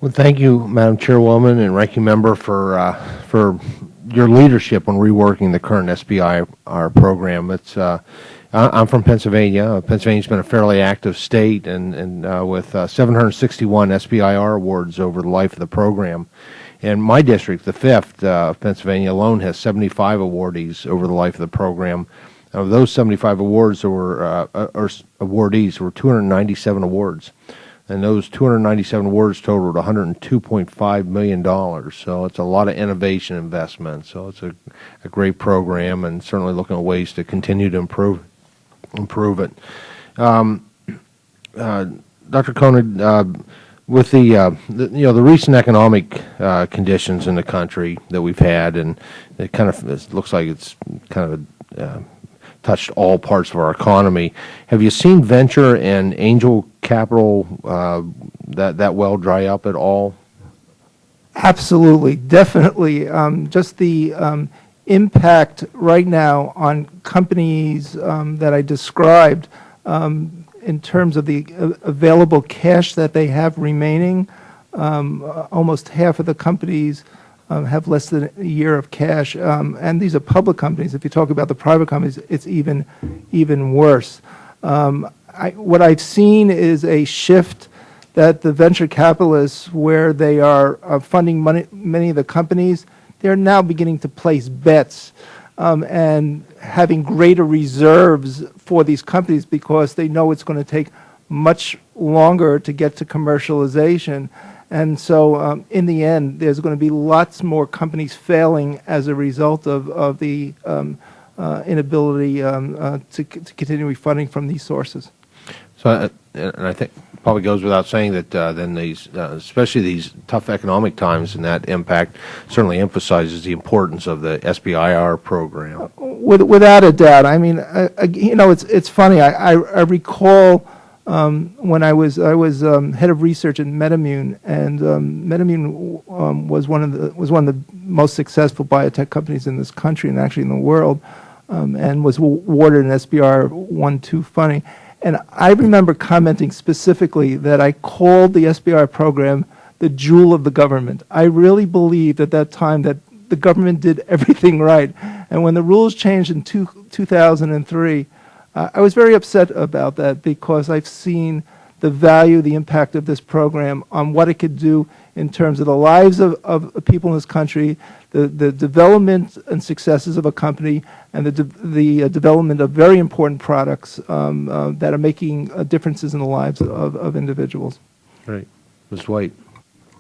Well, thank you, Madam Chairwoman and Ranking Member, for your leadership on reworking the current SBIR program. I'm from Pennsylvania. Pennsylvania's been a fairly active state, and with 761 SBIR awards over the life of the program. And my district, the 5th, Pennsylvania alone, has 75 awardees over the life of the program. Of those 75 awards, awardees, there were 297 awards. And those 297 awards totaled $102.5 million. So it's a lot of innovation investment. So it's a great program, and certainly looking at ways to continue to improve it. Dr. Koenig, with the recent economic conditions in the country that we've had, and it looks like it's kind of touched all parts of our economy. Have you seen venture and angel capital that well dry up at all? Absolutely, definitely. Just the impact right now on companies that I described in terms of the available cash that they have remaining. Almost half of the companies have less than a year of cash, and these are public companies. If you talk about the private companies, it's even worse. What I've seen is a shift that the venture capitalists, where they are funding many of the companies, they're now beginning to place bets and having greater reserves for these companies because they know it's going to take much longer to get to commercialization. And so in the end, there's going to be lots more companies failing as a result of the inability to continue funding from these sources. So, and I think it probably goes without saying that then these, especially these tough economic times, and that impact certainly emphasizes the importance of the SBIR program. Without a doubt. I mean, it's funny. I recall when I was head of research at MedImmune, and MedImmune was one of the most successful biotech companies in this country and actually in the world, and was awarded an SBIR 1-2 funding. And I remember commenting specifically that I called the SBIR program the jewel of the government. I really believed at that time that the government did everything right. And when the rules changed in 2003, I was very upset about that because I've seen the value, the impact of this program on what it could do in terms of the lives of people in this country, the development and successes of a company, and the development of very important products that are making differences in the lives of individuals. Right. Ms. White.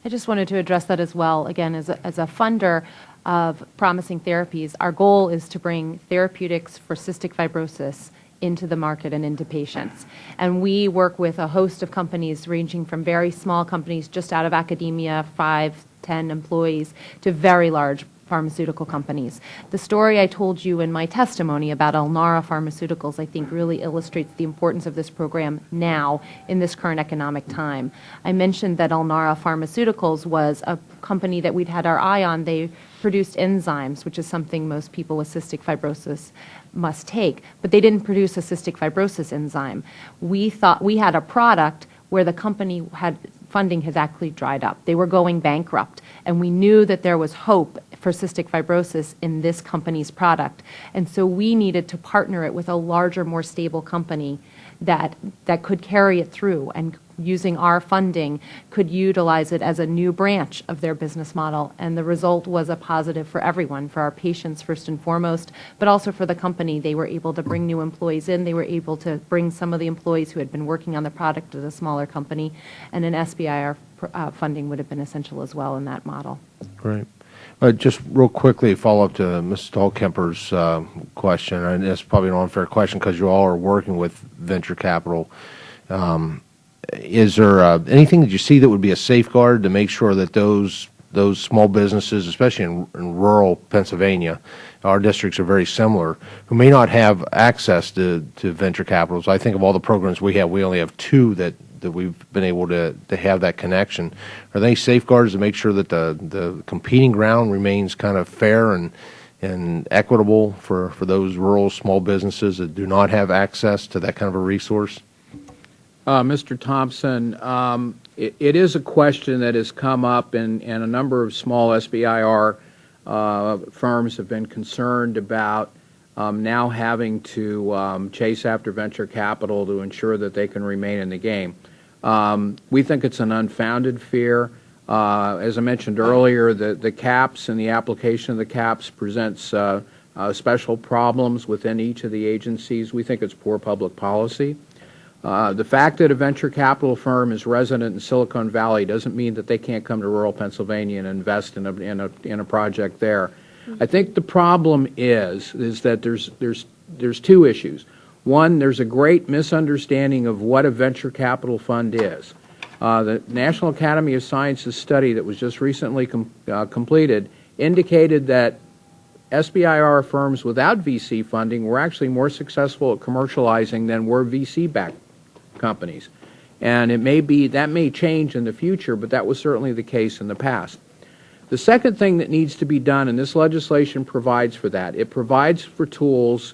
I just wanted to address that as well. Again, as a funder of promising therapies, our goal is to bring therapeutics for cystic fibrosis into the market and into patients. And we work with a host of companies ranging from very small companies just out of academia, 5, 10 employees, to very large pharmaceutical companies. The story I told you in my testimony about Alnara Pharmaceuticals, I think, really illustrates the importance of this program now in this current economic time. I mentioned that Alnara Pharmaceuticals was a company that we'd had our eye on. They produced enzymes, which is something most people with cystic fibrosis must take, but they didn't produce a cystic fibrosis enzyme. We thought we had a product where the company had funding has actually dried up. They were going bankrupt, and we knew that there was hope for cystic fibrosis in this company's product. And so we needed to partner it with a larger, more stable company that could carry it through, and using our funding could utilize it as a new branch of their business model. And the result was a positive for everyone, for our patients first and foremost, but also for the company. They were able to bring new employees in. They were able to bring some of the employees who had been working on the product at a smaller company, and an SBIR funding would have been essential as well in that model. Great. Just real quickly, follow up to Ms. Dahlkemper's question, and it's probably an unfair question because you all are working with venture capital. Is there anything that you see that would be a safeguard to make sure that those small businesses, especially in rural Pennsylvania, our districts are very similar, who may not have access to venture capitals? I think of all the programs we have, we only have 2 that we've been able to have that connection. Are there any safeguards to make sure that the competing ground remains kind of fair and equitable for those rural small businesses that do not have access to that kind of a resource? Mr. Thompson, it is a question that has come up, and a number of small SBIR firms have been concerned about now having to chase after venture capital to ensure that they can remain in the game. We think it's an unfounded fear. As I mentioned earlier, the caps and the application of the caps presents special problems within each of the agencies. We think it's poor public policy. The fact that a venture capital firm is resident in Silicon Valley doesn't mean that they can't come to rural Pennsylvania and invest in a project there. I think the problem is that there's two issues. One, there's a great misunderstanding of what a venture capital fund is. The National Academy of Sciences study that was just recently completed indicated that SBIR firms without VC funding were actually more successful at commercializing than were VC-backed companies. And that may change in the future, but that was certainly the case in the past. The second thing that needs to be done, and this legislation provides for that, it provides for tools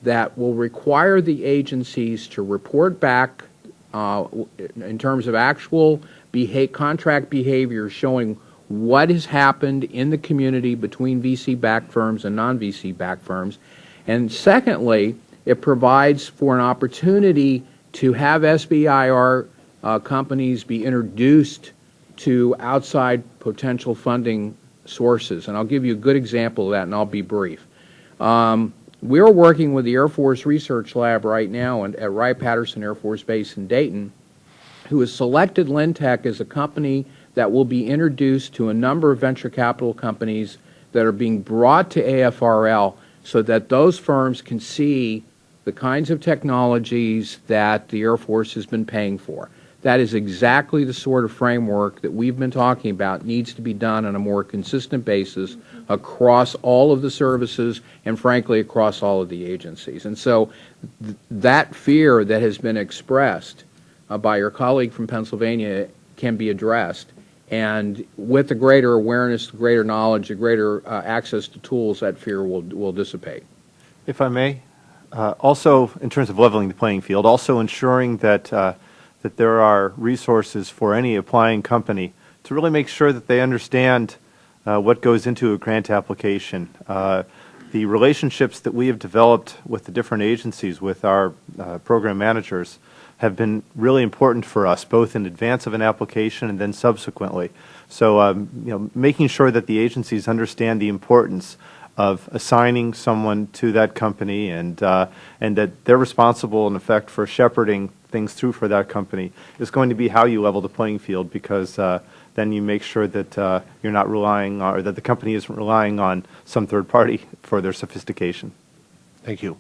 that will require the agencies to report back in terms of actual contract behavior showing what has happened in the community between VC-backed firms and non-VC-backed firms. And secondly, it provides for an opportunity to have SBIR companies be introduced to outside potential funding sources. And I'll give you a good example of that, and I'll be brief. We're working with the Air Force Research Lab right now at Wright-Patterson Air Force Base in Dayton, who has selected Lintech as a company that will be introduced to a number of venture capital companies that are being brought to AFRL so that those firms can see the kinds of technologies that the Air Force has been paying for. That is exactly the sort of framework that we've been talking about needs to be done on a more consistent basis across all of the services and, frankly, across all of the agencies. And so that fear that has been expressed by your colleague from Pennsylvania can be addressed. And with the greater awareness, the greater knowledge, the greater access to tools, that fear will dissipate. If I may, also in terms of leveling the playing field, also ensuring that that there are resources for any applying company to really make sure that they understand what goes into a grant application. The relationships that we have developed with the different agencies, with our program managers, have been really important for us, both in advance of an application and then subsequently. So, making sure that the agencies understand the importance of assigning someone to that company and that they're responsible, in effect, for shepherding things through for that company is going to be how you level the playing field, because then you make sure that you're not relying on, or that the company isn't relying on some third party for their sophistication. Thank you.